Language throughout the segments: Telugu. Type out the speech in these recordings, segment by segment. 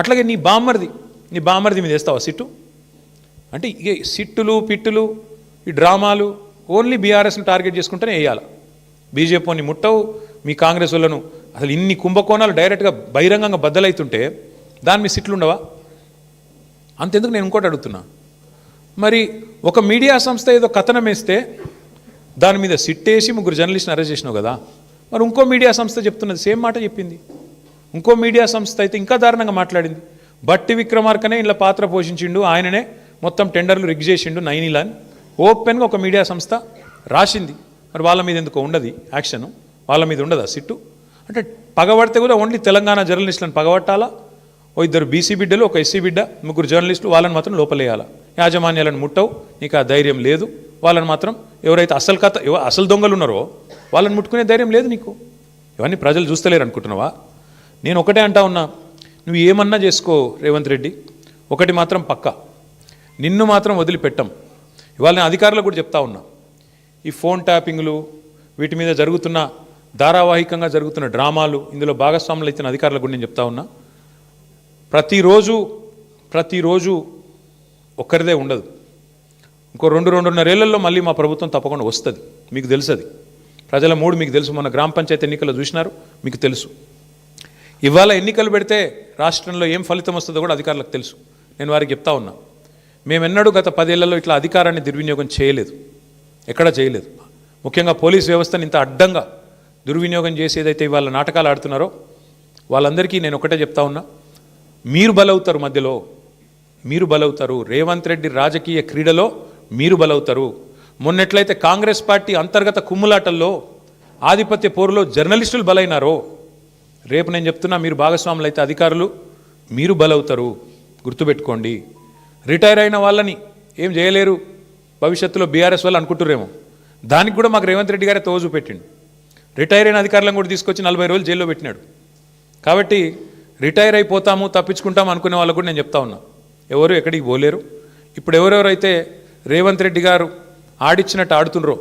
అట్లాగే నీ బామ్మర్ది మీద వేస్తావా సిట్టు? అంటే ఇక సిట్టులు పిట్టులు ఈ డ్రామాలు ఓన్లీ బీఆర్ఎస్ని టార్గెట్ చేసుకుంటేనే వేయాలి. బీజేపీని ముట్టవు, మీ కాంగ్రెస్ వాళ్ళను అసలు ఇన్ని కుంభకోణాలు డైరెక్ట్గా బహిరంగంగా బద్దలవుతుంటే దాని మీద సిట్లు ఉండవా? అంతెందుకు నేను ఇంకోటి అడుగుతున్నా, మరి ఒక మీడియా సంస్థ ఏదో కథనం వేస్తే దాని మీద సిట్టేసి 3 జర్నలిస్ట్ని అరెస్ట్ చేసినావు కదా, మరి ఇంకో మీడియా సంస్థ చెప్తున్నది సేమ్ మాట చెప్పింది. ఇంకో మీడియా సంస్థ అయితే ఇంకా దారుణంగా మాట్లాడింది. బట్టి విక్రమార్కనే ఇలా పాత్ర పోషించిండు, ఆయననే మొత్తం టెండర్లు రిగ్ చేసిండు నైనిలా అని ఓపెన్గా ఒక మీడియా సంస్థ రాసింది. మరి వాళ్ళ మీద ఎందుకో ఉండదు యాక్షన్, వాళ్ళ మీద ఉండదా సిట్టు? అంటే పగబడితే కూడా ఓన్లీ తెలంగాణ జర్నలిస్టులను పగబట్టాలా? ఓ 2 బీసీ బిడ్డలు, ఒక ఎస్సీ బిడ్డ, 3 జర్నలిస్టులు, వాళ్ళని మాత్రం లోపలేయాలా? యాజమాన్యాలను ముట్టవు, నీకు ఆ ధైర్యం లేదు. వాళ్ళని మాత్రం ఎవరైతే అసలు దొంగలు ఉన్నారో వాళ్ళని ముట్టుకునే ధైర్యం లేదు నీకు. ఇవన్నీ ప్రజలు చూస్తలేరు అనుకుంటున్నావా? నేను ఒకటే అంటా ఉన్నా, నువ్వు ఏమన్నా చేసుకో రేవంత్ రెడ్డి, ఒకటి మాత్రం పక్కా, నిన్ను మాత్రం వదిలిపెట్టం. ఇవాళ నేను అధికారులకు కూడా చెప్తా ఉన్నా, ఈ ఫోన్ ట్యాపింగ్లు వీటి మీద జరుగుతున్న ధారావాహికంగా జరుగుతున్న డ్రామాలు, ఇందులో భాగస్వాములు అయిన అధికారులకు కూడా నేను చెప్తా ఉన్నా, ప్రతిరోజు ఒక్కరిదే ఉండదు. ఇంకో 2-2.5 ఏళ్లలో మళ్ళీ మా ప్రభుత్వం తప్పకుండా వస్తుంది. మీకు తెలుసు, అది ప్రజల మూడు మీకు తెలుసు. మొన్న గ్రామ పంచాయతీ ఎన్నికల్లో చూసినారు, మీకు తెలుసు. ఇవాళ ఎన్నికలు పెడితే రాష్ట్రంలో ఏం ఫలితం వస్తుందో కూడా అధికారులకు తెలుసు. నేను వారికి చెప్తా ఉన్నా, మేమెన్నడూ గత 10 ఏళ్లలో ఇట్లా అధికారాన్ని దుర్వినియోగం చేయలేదు, ఎక్కడా చేయలేదు. ముఖ్యంగా పోలీస్ వ్యవస్థను ఇంత అడ్డంగా దుర్వినియోగం చేసి ఏదైతే ఇవాళ నాటకాలు ఆడుతున్నారో వాళ్ళందరికీ నేను ఒకటే చెప్తా ఉన్నా, మీరు బలవుతారు, మధ్యలో మీరు బలవుతారు. రేవంత్ రెడ్డి రాజకీయ క్రీడలో మీరు బలవుతారు. మొన్నెట్లయితే కాంగ్రెస్ పార్టీ అంతర్గత కుమ్ములాటల్లో ఆధిపత్య పోరులో జర్నలిస్టులు బలైనారో, రేపు నేను చెప్తున్నా, మీరు భాగస్వాములు అయితే అధికారులు మీరు బలవుతారు. గుర్తుపెట్టుకోండి. రిటైర్ అయిన వాళ్ళని ఏం చేయలేరు భవిష్యత్తులో బీఆర్ఎస్ వాళ్ళు అనుకుంటురేమో, దానికి కూడా మాకు రేవంత్ రెడ్డి గారే తోజు పెట్టిండు. రిటైర్ అయిన అధికారులను కూడా తీసుకొచ్చి 40 రోజులు జైల్లో పెట్టినాడు. కాబట్టి రిటైర్ అయిపోతాము, తప్పించుకుంటాము అనుకునే వాళ్ళకు కూడా నేను చెప్తా ఉన్నా, ఎవరు ఎక్కడికి పోలేరు. ఇప్పుడు ఎవరెవరైతే రేవంత్ రెడ్డి గారు ఆడిచ్చినట్టు ఆడుతుండ్రో,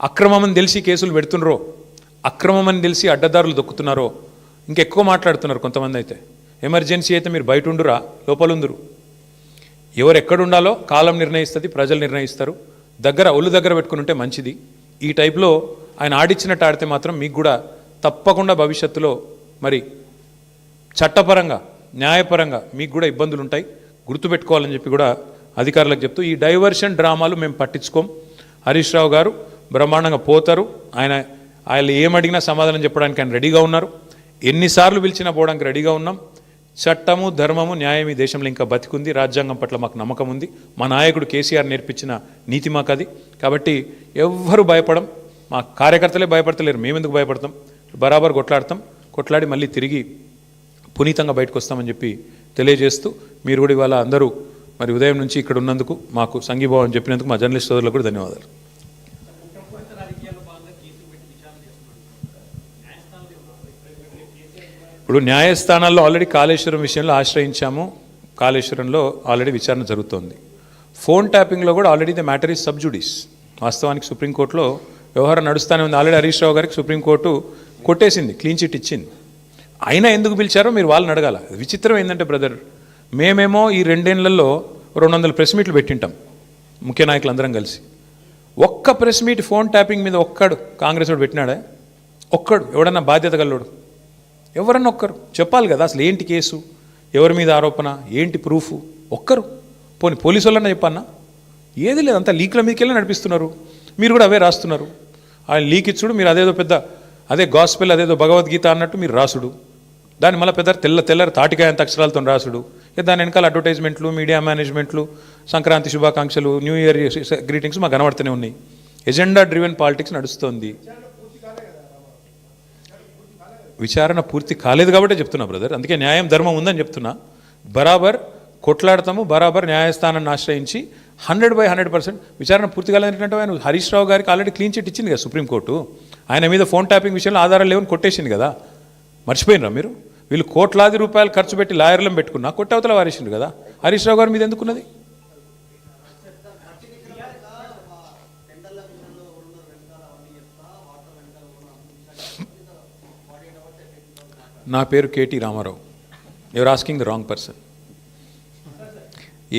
అక్రమమని తెలిసి కేసులు పెడుతుండ్రో, అక్రమమని తెలిసి అడ్డదారులు దొక్కుతున్నారో, ఇంకెక్కువ మాట్లాడుతున్నారు కొంతమంది. అయితే ఎమర్జెన్సీ అయితే మీరు బయట ఉండురా, లోపలుందురు. ఎవరు ఎక్కడుండాలో కాలం నిర్ణయిస్తుంది, ప్రజలు నిర్ణయిస్తారు. ఒళ్ళు దగ్గర పెట్టుకుని ఉంటే మంచిది. ఈ టైప్లో ఆయన ఆడిచ్చినట్టు ఆడితే మాత్రం మీకు కూడా తప్పకుండా భవిష్యత్తులో మరి చట్టపరంగా న్యాయపరంగా మీకు కూడా ఇబ్బందులు ఉంటాయి, గుర్తుపెట్టుకోవాలని చెప్పి కూడా అధికారులకు చెప్తూ, ఈ డైవర్షన్ డ్రామాలు మేము పట్టించుకోం. హరీష్ రావు గారు బ్రహ్మాండంగా పోతారు. ఆయన ఏమడిగినా సమాధానం చెప్పడానికి ఆయన రెడీగా ఉన్నారు. ఎన్నిసార్లు పిలిచినా పోవడానికి రెడీగా ఉన్నాం. చట్టము, ధర్మము, న్యాయం ఈ దేశంలో ఇంకా బతికుంది. రాజ్యాంగం పట్ల మాకు నమ్మకం ఉంది. మా నాయకుడు కేసీఆర్ నేర్పించిన నీతి మాకు అది. కాబట్టి ఎవ్వరూ భయపడం, మా కార్యకర్తలే భయపడతలేరు, మేమెందుకు భయపడతాం? బరాబర్ కొట్లాడి మళ్ళీ తిరిగి పునీతంగా బయటకు వస్తామని చెప్పి తెలియజేస్తూ, మీరు కూడా ఇవాళ అందరూ మరి ఉదయం నుంచి ఇక్కడ ఉన్నందుకు, మాకు సంఘీభావం చెప్పినందుకు మా జర్నలిస్ట్ సోదరులకు కూడా ధన్యవాదాలు. ఇప్పుడు న్యాయస్థానాల్లో ఆల్రెడీ కాళేశ్వరం విషయంలో ఆశ్రయించాము. కాళేశ్వరంలో ఆల్రెడీ విచారణ జరుగుతోంది. ఫోన్ ట్యాపింగ్లో కూడా already the matter is sub జుడిస్. వాస్తవానికి సుప్రీంకోర్టులో వ్యవహారం నడుస్తూనే ఉంది. ఆల్రెడీ హరీష్ రావు గారికి సుప్రీంకోర్టు కొట్టేసింది, క్లీన్ చిట్ ఇచ్చింది. అయినా ఎందుకు పిలిచారో మీరు వాళ్ళని అడగాల. విచిత్రం ఏంటంటే బ్రదర్, మేమేమో ఈ 2 ఏళ్లలో 200 ప్రెస్ మీట్లు పెట్టింటాం ముఖ్య నాయకులందరం కలిసి. ఒక్క ప్రెస్ మీట్ ఫోన్ ట్యాపింగ్ మీద ఒక్కడు కాంగ్రెస్ వాడు పెట్టినాడే? ఒక్కడు ఎవడన్నా బాధ్యత గల్లోడు ఎవరన్నా ఒక్కరు చెప్పాలి కదా. అసలు ఏంటి కేసు, ఎవరి మీద ఆరోపణ, ఏంటి ప్రూఫ్? ఒక్కరు పోనీ పోలీసు వాళ్ళన్నా చెప్పన్నా? ఏది లేదు, అంతా లీక్ల మీదకెళ్ళి నడిపిస్తున్నారు. మీరు కూడా అవే రాస్తున్నారు. ఆయన లీక్ ఇచ్చుడు, మీరు అదేదో పెద్ద అదే గాస్పెల్, అదేదో భగవద్గీత అన్నట్టు మీరు రాసుడు, దాన్ని మళ్ళీ పెద్ద తెల్లరి తాటికాయ అంత అక్షరాలతో రాసుడు. దాని వెనకాల అడ్వర్టైజ్మెంట్లు, మీడియా మేనేజ్మెంట్లు, సంక్రాంతి శుభాకాంక్షలు, న్యూ ఇయర్ గ్రీటింగ్స్ మాకు కనబడుతూనే ఉన్నాయి. ఎజెండా డ్రివెన్ పాలిటిక్స్ నడుస్తోంది. విచారణ పూర్తి కాలేదు కాబట్టి చెప్తున్నా బ్రదర్. అందుకే న్యాయం ధర్మం ఉందని చెప్తున్నా. బరాబర్ కొట్లాడతాము, బరాబర్ న్యాయస్థానాన్ని ఆశ్రయించి 100% విచారణ పూర్తి కాలేదంటే ఆయన హరీష్ రావు గారికి ఆల్రెడీ క్లీన్ చిట్ ఇచ్చింది కదా సుప్రీంకోర్టు. ఆయన మీద ఫోన్ ట్యాపింగ్ విషయంలో ఆధారాలు లేవని కొట్టేసింది కదా. మర్చిపోయినరా మీరు? వీళ్ళు కోట్లాది రూపాయలు ఖర్చు పెట్టి లాయర్లను పెట్టుకున్నా కొట్టవతల వారేసిండు కదా. హరీష్ రావు గారి మీద ఎందుకున్నది? నా పేరు KT Ramarao. You're asking the wrong person.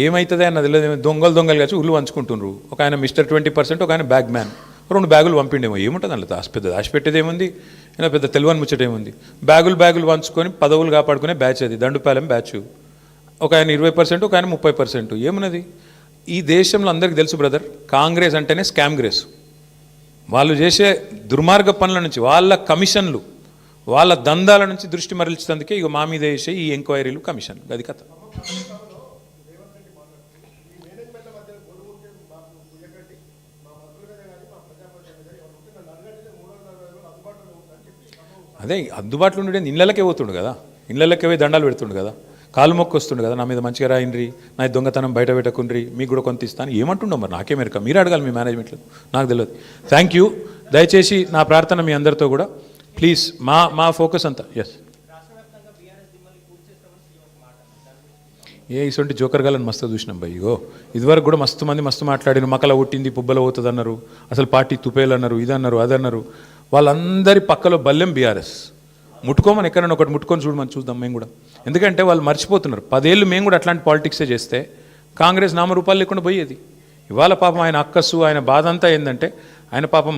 ఏమవుతుంది అన్నది లేదు. దొంగలు కలిసి ఉల్లు పంచుకుంటున్నారు. ఒక ఆయన మిస్టర్ 20%, ఒక ఆయన బ్యాగ్ మ్యాన్. 2 బ్యాగులు పంపిండేమో, ఏముంటుంది అందులో పెద్ద దాచిపెట్టేది ఏముంది, అయినా పెద్ద తెలివని ముచ్చటేముంది. బ్యాగులు పంచుకొని పదవులు కాపాడుకునే బ్యాచ్ అది, దండుపాలెం బ్యాచ్. ఒక ఆయన 20%, ఒక ఆయన 30%. ఏమున్నది? ఈ దేశంలో అందరికీ తెలుసు బ్రదర్, కాంగ్రెస్ అంటేనే స్కామ్ గ్రేస్. వాళ్ళు చేసే దుర్మార్గ పనుల నుంచి, వాళ్ళ కమిషన్లు, వాళ్ళ దందాల నుంచి దృష్టి మరల్చేందుకే ఇక మా మీద వేసే ఈ ఎంక్వైరీలు, కమిషన్లు. అది కథ. అదే అందుబాటులో ఉండే ఇళ్ళకే పోతుండు కదా, ఇళ్ళకే పోయి దండాలు పెడుతుండు కదా, కాలు మొక్కు వస్తుండు కదా, నా మీద మంచిగా రాయండ్రి, నా దొంగతనం బయట పెట్టకుండ్రి, మీకు కూడా కొంత ఇస్తాను. ఏమంటుండో మరి నాకే మెరక, మీరు అడగాలి మీ మేనేజ్మెంట్లో, నాకు తెలియదు. Thank you. దయచేసి నా ప్రార్థన మీ అందరితో కూడా, ప్లీజ్ మా ఫోకస్ అంతా. ఎస్, ఇటువంటి జోకర్ గాలని మస్తు చూసినాం భయ్. ఇగో ఇదివరకు కూడా మస్తు మంది మస్తు మాట్లాడిన, మకల ఒట్టింది పుబ్బల పోతుంది అన్నారు, అసలు పార్టీ తుపేలు అన్నారు, ఇదన్నారు అదన్నారు. వాళ్ళందరి పక్కలో బల్లెం బీఆర్ఎస్. ముట్టుకోమని ఎక్కడైనా ఒకటి ముట్టుకొని చూడమని చూద్దాం మేము కూడా. ఎందుకంటే వాళ్ళు మర్చిపోతున్నారు, 10 ఏళ్ళు మేము కూడా అట్లాంటి పాలిటిక్సే చేస్తే కాంగ్రెస్ నామరూపాలు లేకుండా పోయేది. ఇవాళ పాపం ఆయన అక్కస్సు, ఆయన బాధ అంతా ఏంటంటే, ఆయన పాపం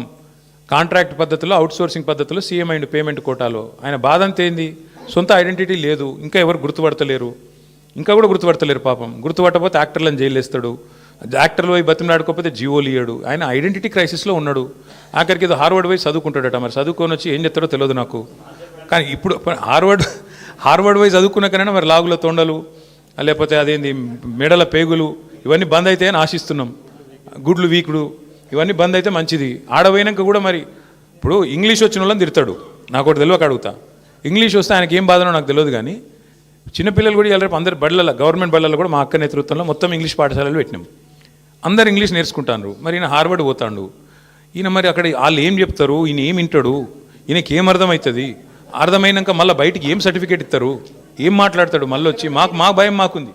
కాంట్రాక్ట్ పద్ధతిలో, అవుట్సోర్సింగ్ పద్ధతిలో సీఎం అయిండు, పేమెంట్ కోటాలో. ఆయన బాధ అంతా ఏంది, సొంత ఐడెంటిటీ లేదు, ఇంకా ఎవరు గుర్తుపడతలేరు, ఇంకా కూడా గుర్తుపడతలేరు పాపం. గుర్తుపట్టకపోతే యాక్టర్లను జైలు వేస్తాడు, యాక్టర్లు పోయి బతిమలాడుకోకపోతే జీవోలు ఇయ్యాడు. ఆయన ఐడెంటిటీ క్రైసిస్లో ఉన్నాడు. ఆఖరికి ఏదో హార్వర్డ్ పోయి చదువుకుంటాడట, మరి చదువుకొని వచ్చి ఏం చెప్తాడో తెలియదు నాకు. కానీ ఇప్పుడు హార్వర్డ్ పోయి చదువుకున్నాకైనా మరి లాగుల తొండలు, లేకపోతే అదేంది మెడల పేగులు, ఇవన్నీ బంద్ అయితే అని ఆశిస్తున్నాం. గుడ్లు వీకుడు ఇవన్నీ బంద్ అయితే మంచిది. ఆడపోయినాక కూడా మరి ఇప్పుడు ఇంగ్లీష్ వచ్చిన వాళ్ళని తిడతాడు, నాకు ఒకటి తెలియక అడుగుతా. ఇంగ్లీష్ వస్తే ఆయనకి ఏం బాధనో నాకు తెలియదు. కానీ చిన్నపిల్లలు కూడా రేపు అందరు బళ్ళలో, గవర్నమెంట్ బళ్ళలో కూడా మా అక్క నేతృత్వంలో మొత్తం ఇంగ్లీష్ పాఠశాలలు పెట్టినాం. అందరు ఇంగ్లీష్ నేర్చుకుంటారు. మరి ఈయన హార్వర్డ్ పోతాడు, ఈయన మరి అక్కడ వాళ్ళు ఏం చెప్తారు, ఈయన ఏం వింటాడు, ఈయనకి ఏం అర్థమవుతుంది, అర్థమైనాక మళ్ళీ బయటికి ఏం సర్టిఫికేట్ ఇస్తారు, ఏం మాట్లాడతాడు, మళ్ళీ వచ్చి మా భయం మాకుంది.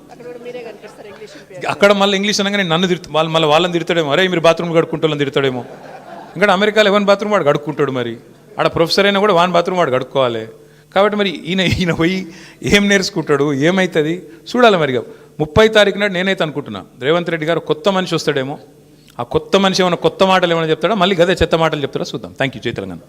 అక్కడ మళ్ళీ ఇంగ్లీష్ అనగానే నన్ను వాళ్ళని తిడతాడేమో, అరే మీరు బాత్రూమ్ కడుక్కుంటారని తిడతాడేమో. ఇంకా అమెరికాలో ఎవరి బాత్రూమ్ వాడు కడుక్కుంటాడు, మరి ఆడ ప్రొఫెసర్ అయినా కూడా వాని బాత్రూమ్ వాడు కడుక్కోవాలి. కాబట్టి మరి ఈయన పోయి ఏం నేర్చుకుంటాడు, ఏమవుతుంది చూడాలి. మరి 30 తారీఖు నాడు నేనైతే అనుకుంటున్నా రేవంత్ రెడ్డి గారు కొత్త మనిషి వస్తాడేమో. ఆ కొత్త మనిషి ఏమైనా కొత్త మాటలు ఏమైనా చెప్తాడా, మళ్ళీ గదే చెత్త మాటలు చెప్తాడా చూద్దాం. Thank you. జై తెలంగాణ.